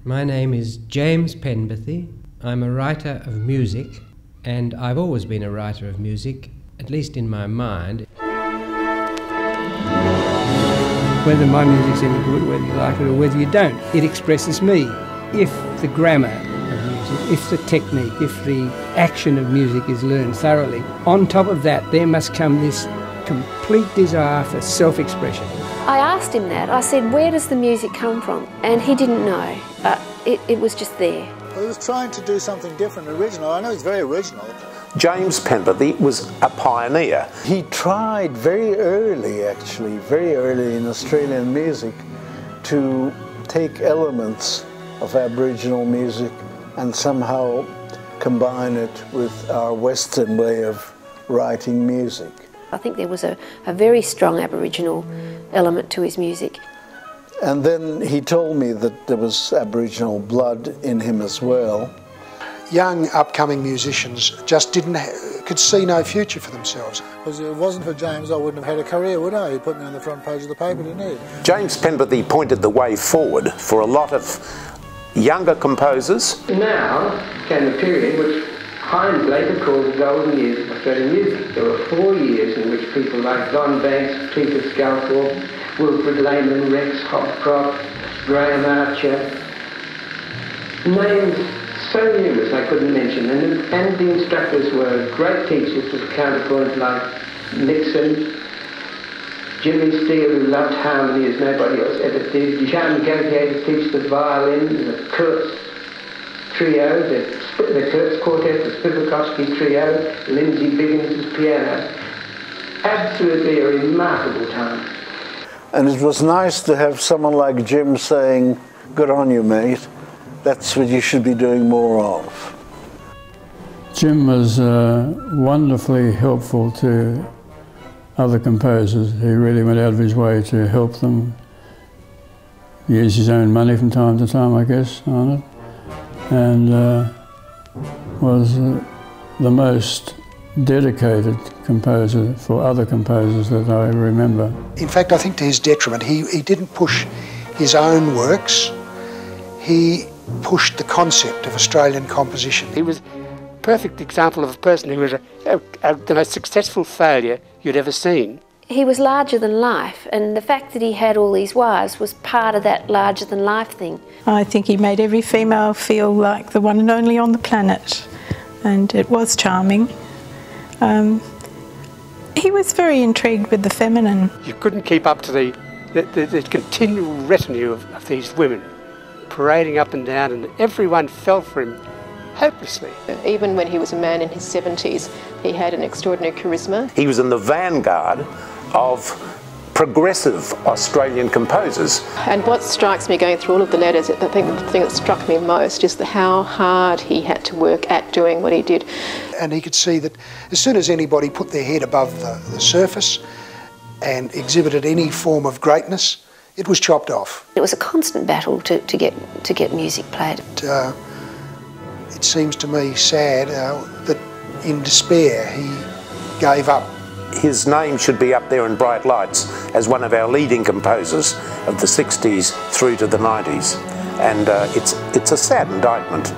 My name is James Penberthy. I'm a writer of music, and I've always been a writer of music, at least in my mind. Whether my music's any good, whether you like it or whether you don't, it expresses me. If the grammar of music, if the technique, if the action of music is learned thoroughly, on top of that there must come this complete desire for self-expression. I asked him that. I said, where does the music come from? And he didn't know. It was just there. Well, he was trying to do something different, original. I know he's very original. James Penberthy was a pioneer. He tried very early, actually, very early in Australian music, to take elements of Aboriginal music and somehow combine it with our Western way of writing music. I think there was a very strong Aboriginal element to his music. And then he told me that there was Aboriginal blood in him as well. Young upcoming musicians just could see no future for themselves. Because if it wasn't for James, I wouldn't have had a career, would I? He put me on the front page of the paper, didn't he? James Penberthy pointed the way forward for a lot of younger composers. Now came a period which Hines later called the golden years of Australian music. There were 4 years in which people like Don Banks, Peter Sculthorpe, Wilfred Lehman, Rex Hopcroft, Graham Archer, names so numerous I couldn't mention, and the instructors were great teachers with counterpoint like Nixon, Jimmy Steele, who loved harmony as nobody else ever did, Jean Gauthier to teach the violin, the Kurtz trio, the Kurtz quartet, the Spivakovsky trio, Lindsay Biggins' piano. Absolutely a remarkable time. And it was nice to have someone like Jim saying, "Good on you, mate. That's what you should be doing more of." Jim was wonderfully helpful to other composers. He really went out of his way to help them. He used his own money from time to time, I guess, on it, and was the most dedicated composer for other composers that I remember. In fact, I think to his detriment, he didn't push his own works. He pushed the concept of Australian composition. He was a perfect example of a person who was the most successful failure you'd ever seen. He was larger than life, and the fact that he had all these wives was part of that larger than life thing. I think he made every female feel like the one and only on the planet, and it was charming. He was very intrigued with the feminine. You couldn't keep up to the continual retinue of these women parading up and down, and everyone fell for him hopelessly. Even when he was a man in his 70s, he had an extraordinary charisma. He was in the vanguard of progressive Australian composers. And what strikes me going through all of the letters, I think the thing that struck me most is how hard he had to work at doing what he did. And he could see that as soon as anybody put their head above the surface and exhibited any form of greatness, it was chopped off. It was a constant battle to get music played. It seems to me sad that in despair he gave up. His name should be up there in bright lights as one of our leading composers of the 60s through to the 90s, and it's a sad indictment.